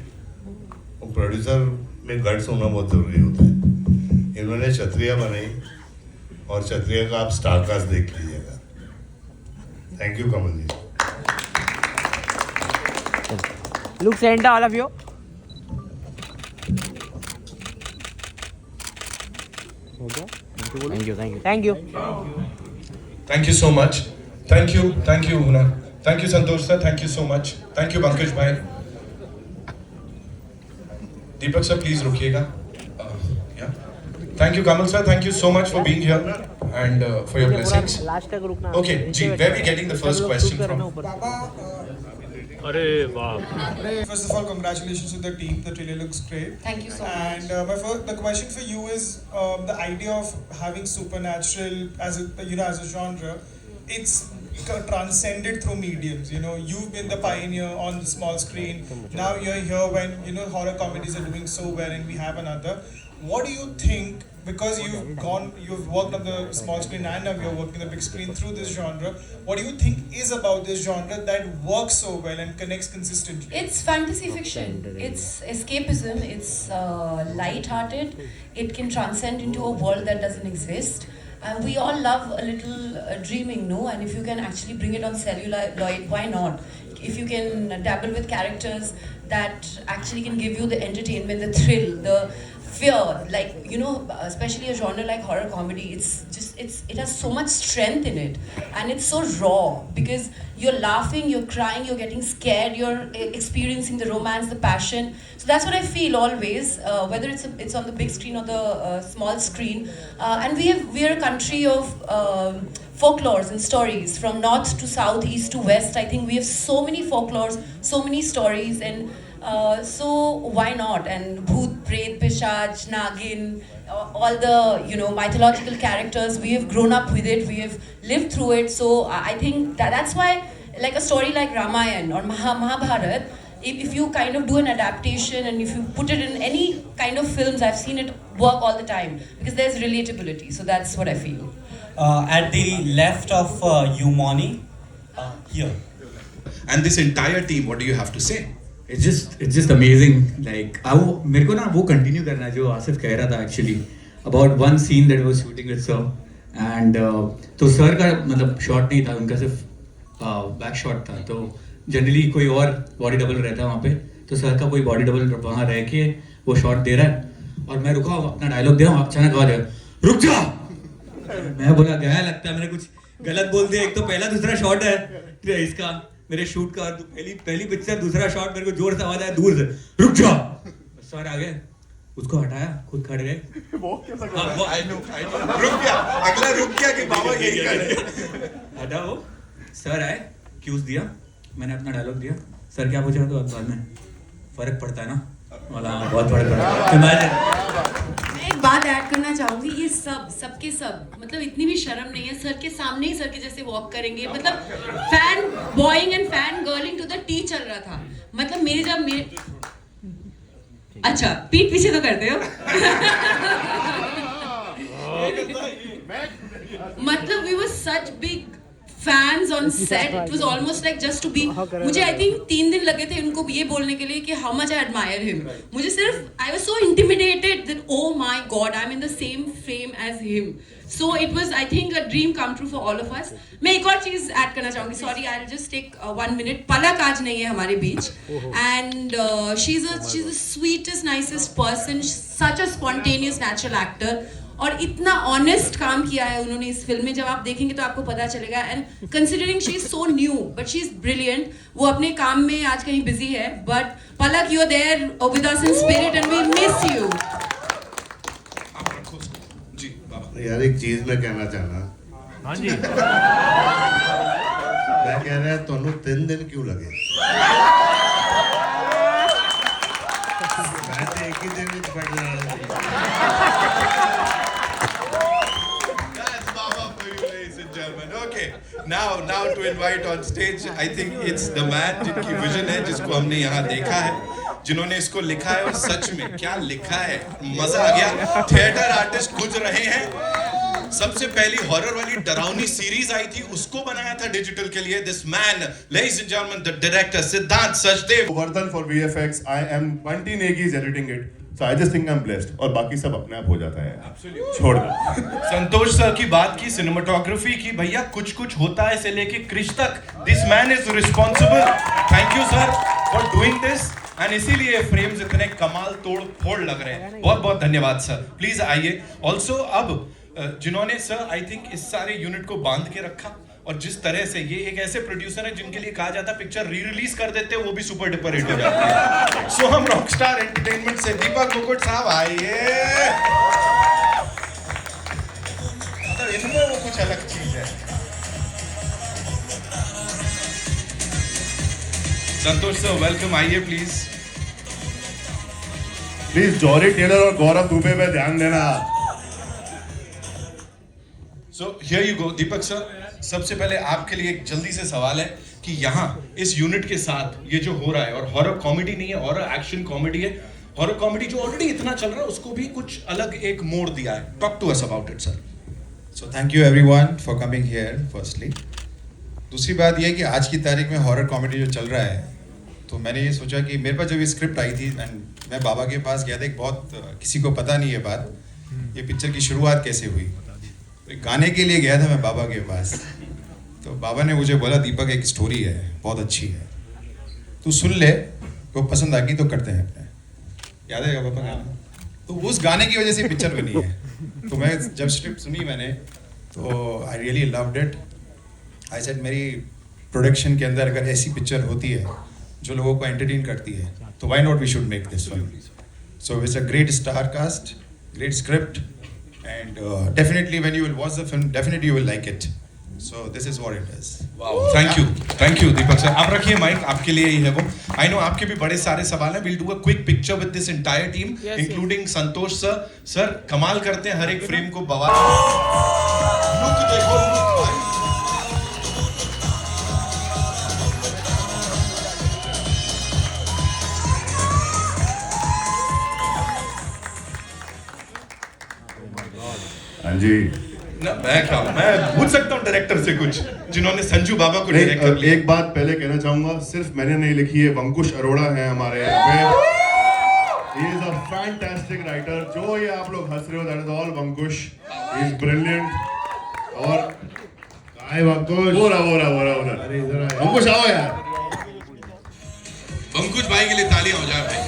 वो प्रोड्यूसर में गट्स होना बहुत जरूरी होता है. इन्होंने क्षत्रिया बनाई और क्षत्रिया का आप स्टारकास्ट देख लीजिएगा. Thank you Kamal ji. Look सेंटा all of you. Thank you. Thank you so much. Thank you, Una. Thank you, Santosh sir. Thank you so much. Thank you, Pankaj bhai. Deepak sir, please रुकिएगा. Yeah. Thank you, Kamal sir. Thank you so much for being here and for your blessings. Okay, Ji, where are we getting the first question from? First of all, congratulations to the team. The trailer looks great. Thank you so much. And the question for you is the idea of having supernatural as a genre. It's transcended through mediums. You've been the pioneer on the small screen. Now you're here when horror comedies are doing so well, and we have another. What do you think? Because you've worked on the small screen and now you're working on the big screen through this genre. What do you think is about this genre that works so well and connects consistently? It's fantasy fiction. It's escapism. It's light-hearted. It can transcend into a world that doesn't exist. And we all love a little dreaming, no? And if you can actually bring it on celluloid, why not? If you can dabble with characters that actually can give you the entertainment, the thrill, the fear, especially a genre like horror comedy, it has so much strength in it, and it's so raw because you're laughing, you're crying, you're getting scared, you're experiencing the romance, the passion. So that's what I feel always, whether it's on the big screen or the small screen. And we're a country of folklores and stories from north to south, east to west. I think we have so many folklores, so many stories, and so why not? And Bhoot, Pret, Pishach, Nagin, all the mythological characters, we have grown up with it, we have lived through it. So I think that's why, like a story like Ramayana or Mahabharata, if you kind of do an adaptation and if you put it in any kind of films, I've seen it work all the time because there's relatability. So that's what I feel. At the left of you, Moni, here. And this entire team, what do you have to say? It's just amazing. Like मेरे को ना वो continue करना है जो आसिफ कह रहा था actually about one scene that was shooting with sir and तो सर का मतलब shot नहीं था, उनका सिर्फ back shot था. तो generally कोई और body double रहता है वहाँ पे, तो सर का कोई body double वहाँ रह के वो shot दे रहा है और मैं रुका अपना dialogue दे रहा हूँ, अचानक आवाज आया रुक जा. मैं बोला गया लगता है मैंने कुछ गलत बोल दिया. एक तो पहला दूसरा शॉट है इसका मेरे शूट का, पहली पिक्चर दूसरा शॉट, मेरे को जोर से आवाज आया दूर से रुक जा. सर आ गए, उसको हटाया, खुद खड़े गए. रुक गया, अगला रुक गया कि बाबा यही करे. हटा वो. सर आए, क्यूज दिया, मैंने अपना डायलॉग दिया. सर क्या पूछा तो बाद में फर्क पड़ता है ना, वाला बहुत फर्क पड़ता है. मैं एक बात ऐड करना चाहूंगी, ये सबके सब मतलब इतनी भी शर्म नहीं है, सर के सामने ही सर के जैसे वॉक करेंगे. मतलब fanboying and fangirling to the T चल रहा था. मतलब मेरे अच्छा पीठ पीछे तो करते हो. मतलब we were such big fans on set. It was almost like just to be. मुझे I think 3 दिन लगे थे उनको ये बोलने के लिए कि how much I admire him. मुझे सिर्फ I was so intimidated that oh my God, I'm in the same frame as him. So it was I think a dream come true for all of us. मैं एक और चीज ऐड करना चाहूँगी. Sorry, I'll just take 1 minute. पलक आज नहीं है हमारे बीच. And she's the sweetest, nicest person. Such a spontaneous, natural actor. और इतना ऑनेस्ट काम किया है उन्होंने इस फिल्म में. जब आप देखेंगे तो आपको पता चलेगा. And considering she is so new but she is brilliant. वो अपने काम में आज कहीं बिजी है but Palak you are there with us in spirit and we miss you. यार एक चीज मैं कहना चाहना. हाँ जी. मैं कह रहा ਤੁਹਾਨੂੰ 3 दिन क्यों लगे? मैं तो एक ही दिन में पढ़ रहा Okay, now to invite on stage, I think it's the man जिनकी विजन है, जिसको हमने यहाँ देखा है, जिन्होंने इसको लिखा है और सच में क्या लिखा है, मजा आ गया. थिएटर आर्टिस्ट खुज रहे हैं. सबसे पहली हॉरर वाली डरावनी सीरीज आई थी, उसको बनाया था डिजिटल के लिए. This man, ladies and gentlemen, the director Siddhant Sachdev. Vardhan for VFX. I am Bunty Negi is editing it. So I just think I'm blessed. और बाकी सब अपने आप हो जाता है. छोड़ दो. संतोष सर की बात की, सिनेमाटोग्राफी की, भैया कुछ होता है से लेके क्रिश तक. This man is responsible. Thank you sir for doing this. And इसीलिए फ्रेम्स इतने कमाल तोड़ फोड़ लग रहे हैं. बहुत बहुत धन्यवाद सर. प्लीज आइए. ऑल्सो अब जिन्होंने सर आई थिंक इस सारे यूनिट को बांध के रखा, और जिस तरह से ये एक ऐसे प्रोड्यूसर है जिनके लिए कहा जाता है पिक्चर री रिलीज कर देते हैं वो भी सुपर डुपर हिट हो जाती है। सो हम रॉकस्टार एंटरटेनमेंट से दीपक मुकुट साहब आइए। मतलब इनमें वो कुछ अलग चीज है। संतोष सर वेलकम, आइए प्लीज। प्लीज जॉरी टेलर और गौरव दुबे पे ध्यान देना। So here you go, Deepak sir, सबसे पहले आपके लिए एक जल्दी से सवाल है कि यहाँ इस यूनिट के साथ ये जो हो रहा है, और हॉरर कॉमेडी नहीं है, हॉरर एक्शन कॉमेडी है, हॉरर कॉमेडी जो ऑलरेडी इतना चल रहा है उसको भी कुछ अलग एक मोड़ दिया है। Talk to us about it sir. So thank you everyone for coming here firstly. दूसरी बात यह है कि आज की तारीख में हॉरर कॉमेडी जो चल रहा है, तो मैंने ये सोचा कि मेरे पास जब ये स्क्रिप्ट आई थी एंड मैं बाबा के पास गया था, एक बहुत किसी को पता नहीं है बात, ये पिक्चर की शुरुआत कैसे हुई। गाने के लिए गया था मैं बाबा के पास, तो बाबा ने मुझे बोला दीपक एक स्टोरी है बहुत अच्छी है, तू सुन ले, को पसंद आ गई तो करते हैं अपने। याद है बाबा गाना? तो उस गाने की वजह से पिक्चर बनी है। तो मैं जब स्क्रिप्ट सुनी मैंने, तो I really loved it. I said मेरी प्रोडक्शन के अंदर अगर ऐसी पिक्चर होती है जो लोगों को एंटरटेन करती है, तो why not we should make this one. So it's a great star cast, great script, and definitely when you will watch the film, definitely you will like it. So this is what it is. Wow, thank you Deepak sir. आप रखिए माइक, आपके लिए ही है वो। I know आपके भी बड़े सारे सवाल हैं। We'll do a quick picture with this entire team, including Santosh sir. Sir कमाल करते हैं, हर एक फ्रेम को बवाल। लुक देखो, लुक भाई। हाँ जी ना मैं पूछ सकता हूँ डायरेक्टर से कुछ, जिन्होंने संजू बाबा को डायरेक्ट कर लिया। एक बात पहले कहना चाहूंगा, सिर्फ मैंने नहीं लिखी है, वंकुश अरोड़ा है हमारे यहाँ पे। He is a fantastic writer। जो ये आप लोग हंस रहे हो, that is all वंकुश। He is brilliant। और हाय वंकुश, बोरा अरे इधर आए वंकुश, आओ यार। वंकुश भाई के लिए तालियां हो जाए भाई।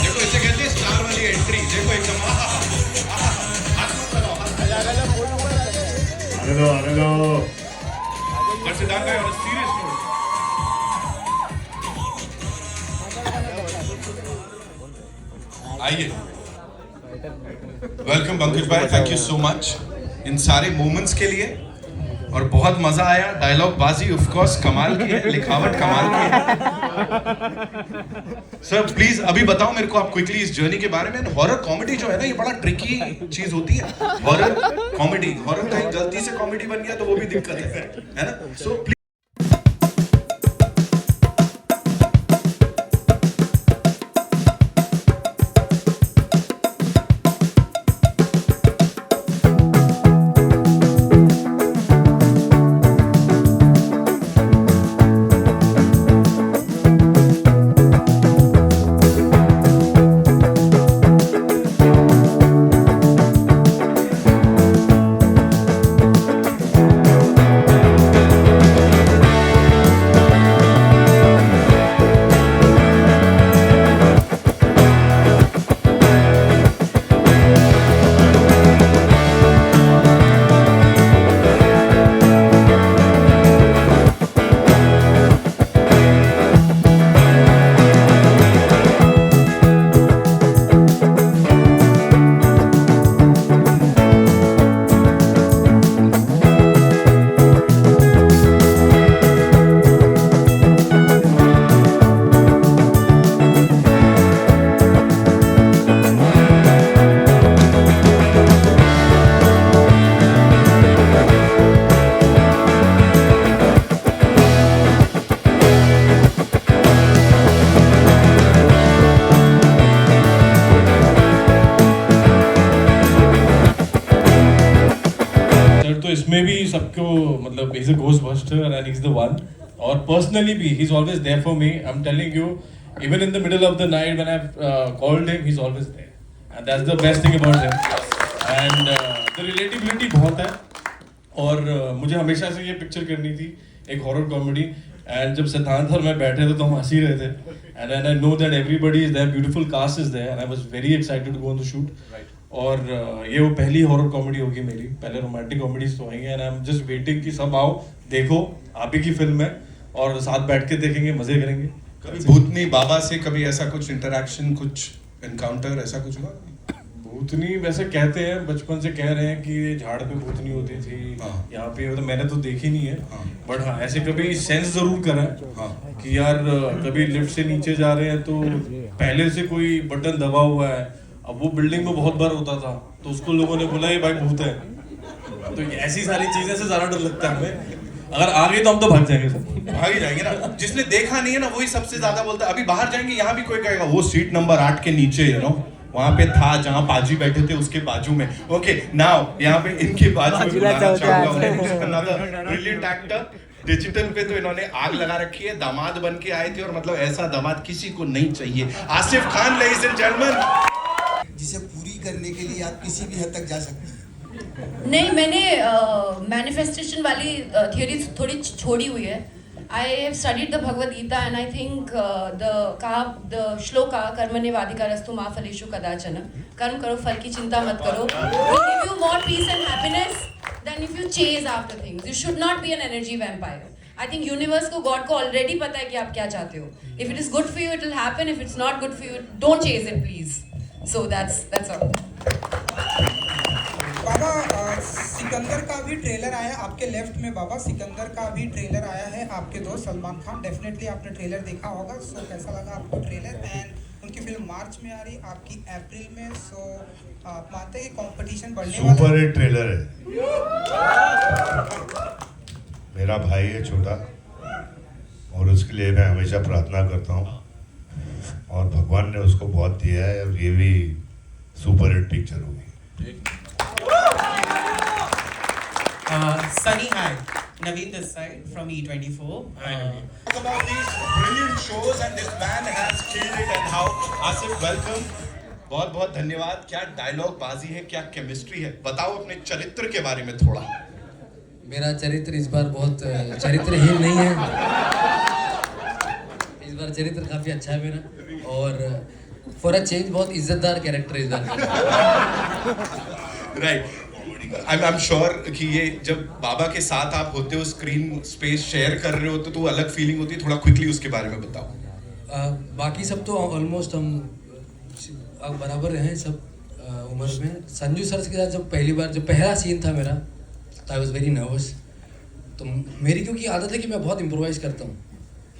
देखो इसे कहते हैं स्टार वाली एंट्री। देखो एकदम आने दो। But Siddharth on a serious note, आइए। वेलकम पंकज भाई, thank you so much in सारे मोमेंट्स के लिए, और बहुत मजा आया। डायलॉग बाजी ऑफ कोर्स कमाल की है, लिखावट कमाल की है। सर प्लीज अभी बताओ मेरे को आप क्विकली इस जर्नी के बारे में। हॉरर कॉमेडी जो है ना, ये बड़ा ट्रिकी चीज होती है। हॉरर कॉमेडी, हॉरर कहीं गलती से कॉमेडी बन गया तो वो भी दिक्कत है ना। सो इसमें भी सबको मतलब he's a ghostbuster and he's the one. और personally भी he's always there for me. I'm telling you, even in the middle of the night when I've called him, he's always there. And that's the best thing about him. And the relatability बहुत है. और मुझे हमेशा से ये पिक्चर करनी थी, एक हॉरर कॉमेडी। एंड जब सिद्धांत और मैं बैठे थे तो हम हंस ही रहे थे। And I know that everybody is there, beautiful cast is there, and I was very excited to go on the shoot. और ये वो पहली हॉरर कॉमेडी होगी मेरी, पहले रोमांटिक कॉमेडीज तो आएंगे and I am just waiting कि सब आओ देखो, आप ही की फिल्म है और साथ बैठ के देखेंगे, मजे करेंगे। कभी भूतनी बाबा से कभी ऐसा कुछ इंटरेक्शन, कुछ एनकाउंटर ऐसा कुछ हुआ? भूतनी वैसे कहते हैं, बचपन से कह रहे हैं कि ये झाड़ पे भूतनी होती थी, यहाँ पे तो मैंने तो देखी नहीं है, बट हाँ ऐसे कभी सेंस जरूर करा है कि यार कभी लिफ्ट से नीचे जा रहे हैं तो पहले से कोई बटन दबा हुआ है, अब वो बिल्डिंग में बहुत बार होता था तो उसको लोगों ने बोला ये भाई भूत है, तो ऐसी सारी चीजें से ज्यादा डर लगता है हमें। अगर आ गई तो हम तो भाग जाएंगे सर, भाग ही जाएंगे ना, जिसने देखा नहीं है ना वही सबसे ज्यादा बोलता है। अभी बाहर जाएंगे, यहाँ भी कोई कहेगा वो सीट नंबर 8 के नीचे यू नो वहां पे था जहां पाजी बैठे थे उसके बाजू में। ओके नाउ यहाँ पे इनके बाजू में बुलाना चाहूंगा ब्रिलियंट एक्टर, डिजिटल पे तो इन्होंने आग लगा रखी है, दामाद बन के आए थे और मतलब ऐसा दामाद किसी को नहीं चाहिए। Asif Khan ladies and gentleman, जिसे पूरी करने के लिए आप किसी भी हद तक जा सकते हैं। नहीं, मैंने मैनिफेस्टेशन वाली थियोरी थोड़ी छोड़ी हुई है। I have studied the Bhagavad Gita and I think the shloka कर्मण्येवाधिकारस्तु मा फलेषु कदाचन, कर्म करो फल की चिंता मत करो, will give you more peace and happiness than if you chase after things. You should not be an energy vampire. I think universe को God को already पता है कि आप क्या चाहते हो. If it is good for you, it will happen. If it's not good for you, don't chase it, please. So that's all. बाबा सिकंदर का भी ट्रेलर आया आपके लेफ्ट में, बाबा सिकंदर का भी ट्रेलर आया है आपके दोस्त सलमान खान, डेफिनेटली आपने ट्रेलर देखा होगा, सो कैसा लगा आपको ट्रेलर? एंड उनकी फिल्म मार्च में आ रही, आपकी अप्रैल में, सो आप मानते हैं कि कंपटीशन बढ़ने वाला है? सुपर हिट ट्रेलर है, मेरा भाई है छोटा और उसके लिए मैं हमेशा प्रार्थना करता हूँ और भगवान ने उसको बहुत दिया है और ये भी सुपर हिट पिक्चर होगी। Sunny, hi. Naveen this side from E24. Talk about these brilliant shows and this man has killed it and how. Asif, welcome. बहुत बहुत धन्यवाद। क्या डायलॉग बाजी है, क्या केमिस्ट्री है, बताओ अपने चरित्र के बारे में थोड़ा। मेरा चरित्र इस बार बहुत चरित्रहीन नहीं है, इस बार चरित्र काफ़ी अच्छा है मेरा और फॉर अ चेंज बहुत इज्जतदार कैरेक्टर इस बार। राइट, आई एम श्योर कि ये जब बाबा के साथ आप होते हो, स्क्रीन स्पेस शेयर कर रहे हो तो अलग फीलिंग होती है, थोड़ा क्विकली उसके बारे में बताओ। बाकी सब तो ऑलमोस्ट हम बराबर हैं सब उम्र में। संजू सर के साथ जब पहला सीन था मेरा, आई वॉज वेरी नर्वस। तो मेरी क्योंकि आदत है कि मैं बहुत इम्प्रोवाइज़ करता हूँ,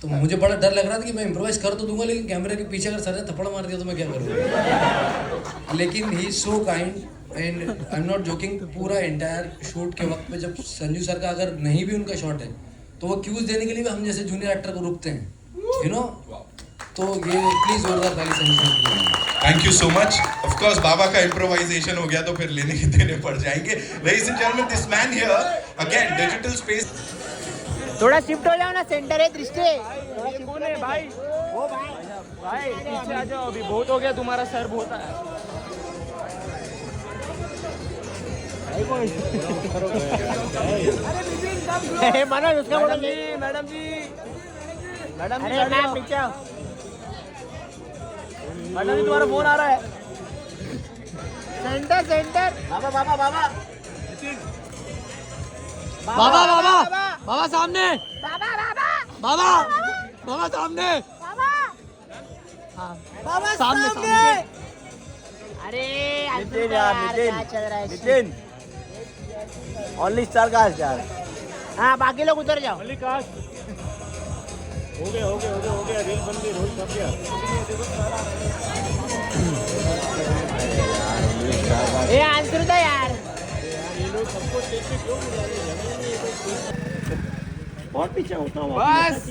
तो मुझे बड़ा डर लग रहा था कि मैं इम्प्रोवाइज़ कर तो दूंगा लेकिन कैमरे के पीछे अगर सर ने थप्पड़ मार दिया तो मैं क्या करूँगा। लेकिन he so kind and I am not joking, पूरा एंटायर शूट के वक्त में जब संजू सर का अगर नहीं भी उनका शॉट है तो वो क्यूज देने के लिए भी हम जैसे जूनियर एक्टर को रुकते हैं, यू नो। तो ये प्लीज जोरदार ताली संजू सर के लिए। Thank you so much. Of course Baba का इम्प्रोवाइजेशन हो गया तो फिर लेने के देने पड़ जाएंगे। Ladies and gentleman, this man here again, digital space. थोड़ा शिफ्ट हो जाओ ना, सेंटर है दृष्टि। कौन है भाई? वो भाई पीछे आ जाओ, अभी बहुत हो गया तुम्हारा सर बहुत है। मनोज उसका मैडम जी, मैडम जी, मैडम जी, अरे मैम पीछे आओ। मैडम जी तुम्हारा फोन आ रहा है। सेंटर सेंटर, बाबा बाबा बाबा बाबा बाबा बाबा सामने, बाबा बाबा बाबा बाबा सामने, बाबा सामने। अरे नितिन यार, क्या चल रहा है? नितिन ओनली स्टार कास्ट यार। हाँ बाकी लोग उधर जाओ। ओनली कास्ट हो गया रील बन गई, रोल छप गया। ये आंसर था यार, ये लोग सबको स्टेज पे क्यों बुला रहे हैं? बहुत पीछे होता हूँ बस।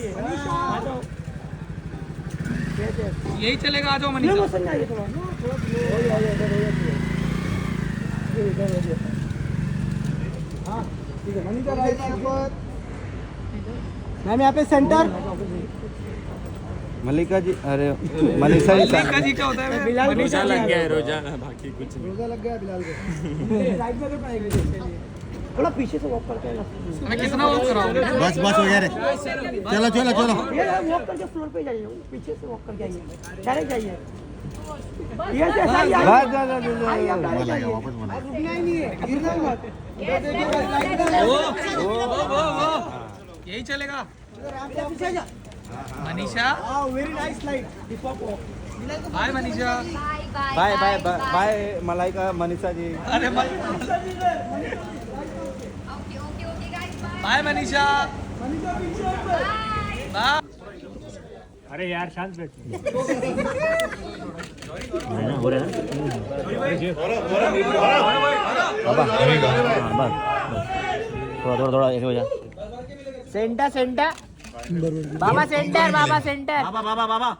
यही चलेगा, आ जाओ मनीषा। मैम यहाँ पे सेंटर। मल्लिका जी, अरे मनीषा जी क्या होता है? मनीषा लग गया है, रोजाना बाकी कुछ नहीं। रोजा लग गया बिलाल को। राइट में पड़ेगा, थोड़ा पीछे से वॉक करके ना। मैं कितना वॉक कराऊंगा? बस वगैरह। चलो चलो चलो, वॉक करके फ्लोर पे जाइए, पीछे से वॉक करके आइए, डायरेक्ट जाइए। ये से सही बस मला या वापस मला यही चलेगा Manisha very nice light bye Manisha bye bye bye Malaika Manisha ji अरे बाय मनीषा बाय अरे यार शांत बैठ हो रहा बाबा थोड़ा थोड़ा ऐसे हो जा centre centre Baba centre Baba centre Baba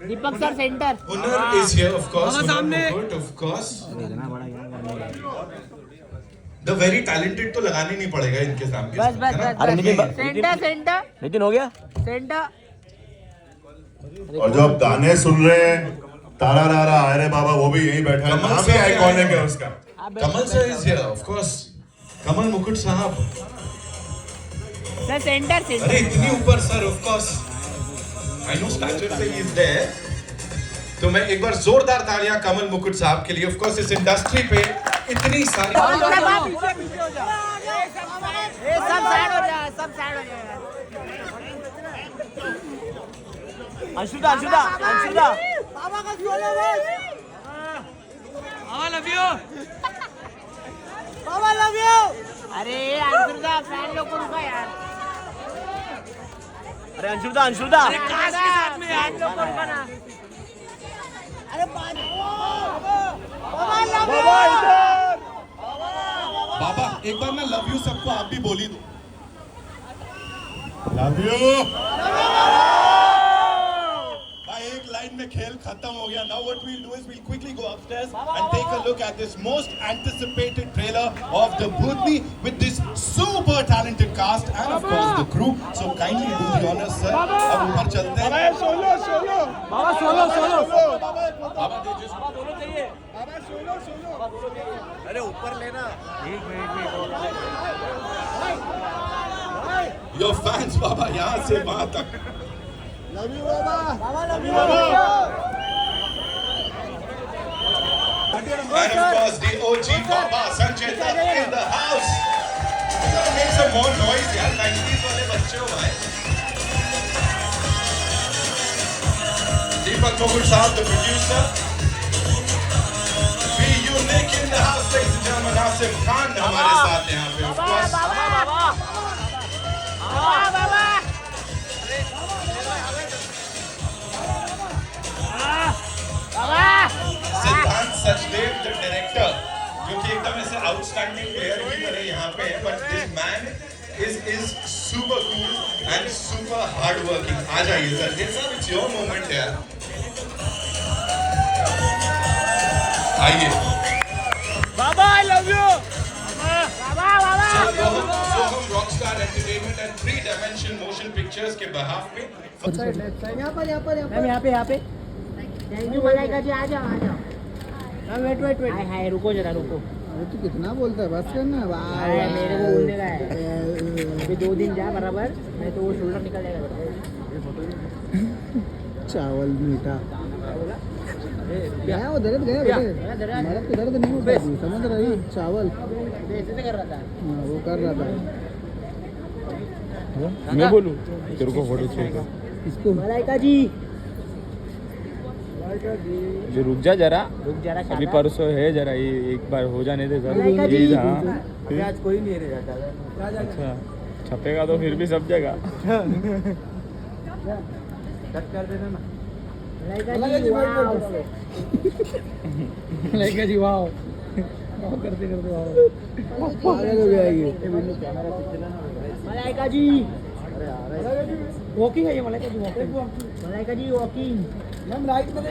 Deepak sir centre Hunnar is here, of course. बाबा सामने। Hunnar, of course. The very talented तो लगाने नहीं पड़ेगा इनके सामने. बस बस बस अरे नितिन सेंटर सेंटर नितिन हो गया सेंटर और जो आप गाने सुन रहे हैं तारा रारा अरे बाबा वो भी यही बैठा है नाम भी आइकॉनिक है उसका Kamal sir is here, of course. Kamal Mukut साहब. सर सेंटर अरे सेंटर इतनी ऊपर sir, of course. I know stature पे he is there. तो मैं एक बार जोरदार तालियां कमल मुकुट साहब के लिए. Of course इस इंडस्ट्री पे इतनी सारी. सब साइड हो जाए सब साइड हो जाए अंशुदा अंशुदा अंशुदा बाबा का झोला बस Baba love you Baba love you अरे अंशुदा फैन लोग को रुका यार अरे अंशुदा अरे काश के साथ में यार फैन लोग को रुका ना अरे बाबा लव यू बाबा इधर बाबा एक बार ना लव यू सबको आप भी बोली दो लव यू भाई एक लाइन में खेल खत्म हो गया. Now what we'll do is we'll quickly go upstairs and take a look at this most anticipated trailer of the Bhutni with this super talented cast and of course the crew. So kindly do the honors sir. अब ऊपर चलते हैं. बाबा सोलो बाबा दे जिस अरे ऊपर लेना your fans बाबा यहाँ से वहाँ तक. Love you Baba love you And of course the OG Baba Sanjay Dutt in the house. Make some more noise यार. 90s वाले बच्चे हो भाई. Deepak Mukut साहब the producer. Be unique in the house, ladies and gentlemen. Asim Khan हमारे साथ यहाँ पे. Of course. बाबा सिद्धांत सचदेव द डायरेक्टर जो कि एकदम ऐसे आउटस्टैंडिंग प्लेयर की तरह यहाँ पे है but this man is super cool and super hard working. आ जाइए सर. ये सब इट्स योर मोमेंट है. आइए Baba I love you Soham Rockstar Entertainment and 3 Dimension Motion Pictures के बिहाफ पे मैम यहाँ पे थैंक यू मलाइका जी आ जाओ मैम वेट हाय रुको जरा रुको. अरे तू कितना बोलता है बस करना अरे मेरे को बोलने का है अभी 2 दिन जा बराबर नहीं तो वो शोल्डर निकल जाएगा. चावल मीठा क्या वो दर्द गया बेटे मर्द को दर्द नहीं होता समझ रही चावल ऐसे कर रहा था वो कर रहा था मैं बोलूं तेरे को फोटो चाहिए इसको मलाइका जी जो रुक जा जरा अभी परसों है जरा ये एक बार हो जाने दे सर मलाइका जी आज कोई नहीं रहेगा अच्छा छपेगा तो फिर भी सब जगह कट कर देना ना मलाइका जी वाओ करते पागल हो गया ये मलाइका जी वॉकिंग है ये मलाइका जी वॉकिंग मैम राइट में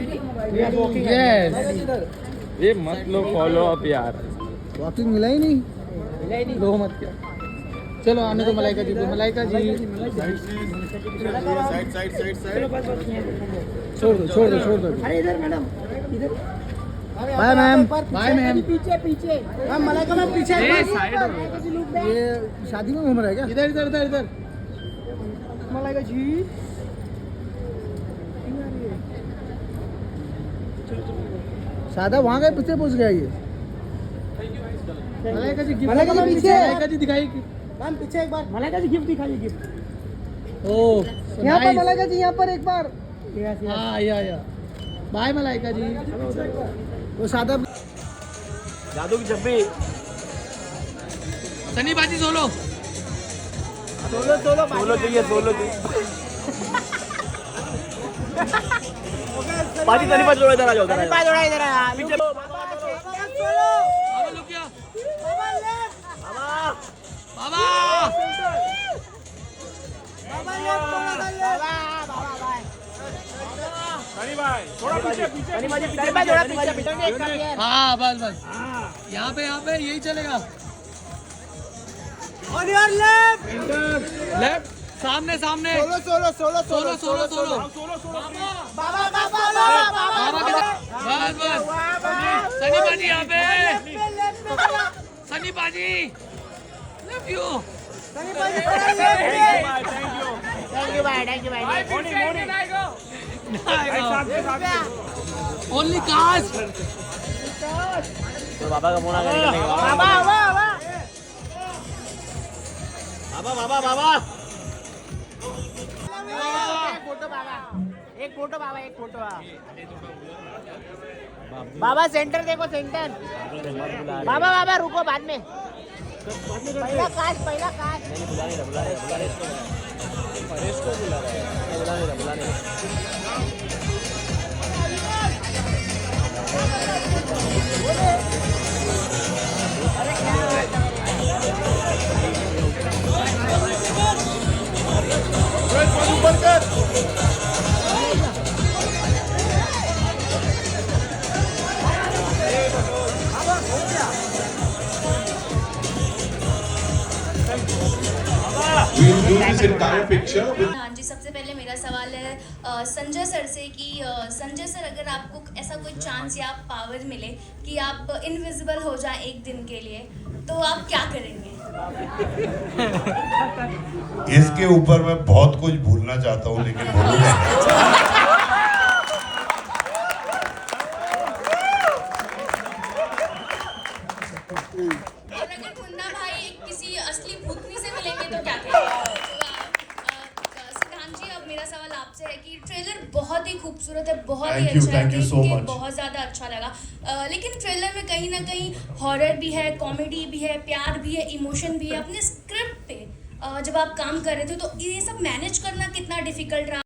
वॉकिंग ये मत लो फॉलो अप यार वॉकिंग मिला ही नहीं लो मत क्या चलो आने दो मलाइका जी छोड़ दो अरे इधर मैडम इधर बाय मैम पीछे मैम मलाइका मैम पीछे ये शादी में घूम रहा है क्या इधर मलाइका जी सादा वहाँ गए पीछे पहुँच गया ये मलाइका जी पीछे मलाइका जी दिखाई मैम पीछे एक बार मलाइका जी गिफ्ट दिखाइए गिफ्ट ओह यहाँ पर मलाइका जी यहाँ पर एक बार हाँ या बाय मलाइका जी वो सादा जादू की जब्बी सनी बाजी सोलो चाहिए बाजी तनी बाजी इधर आ जाओ इधर आ पीछे हाँ बस यहाँ पे यही चलेगा On your left. लेफ्ट सामने सोलो बाबा बस सनी बाजी यहाँ पे सनी बाजी love you Thank you. Only काश तो बाबा का मोना करने बाबा एक फोटो बाबा सेंटर देखो सेंटर बाबा रुको बाद में पहला काश बुला हाँ जी, सबसे पहले मेरा सवाल है संजय सर से कि संजय सर अगर आपको ऐसा कोई चांस या पावर मिले कि आप इनविजिबल हो जाए एक दिन के लिए तो आप क्या करेंगे? इसके ऊपर मैं बहुत कुछ भूलना चाहता हूँ लेकिन भूलूंगा बहुत ही खूबसूरत है, बहुत ही अच्छा है, so बहुत ज़्यादा अच्छा लगा। लेकिन ट्रेलर में कहीं ना कहीं हॉरर भी है, कॉमेडी भी है, प्यार भी है, इमोशन भी है। अपने स्क्रिप्ट पे जब आप काम कर रहे थे तो ये सब मैनेज करना कितना डिफिकल्ट रहा?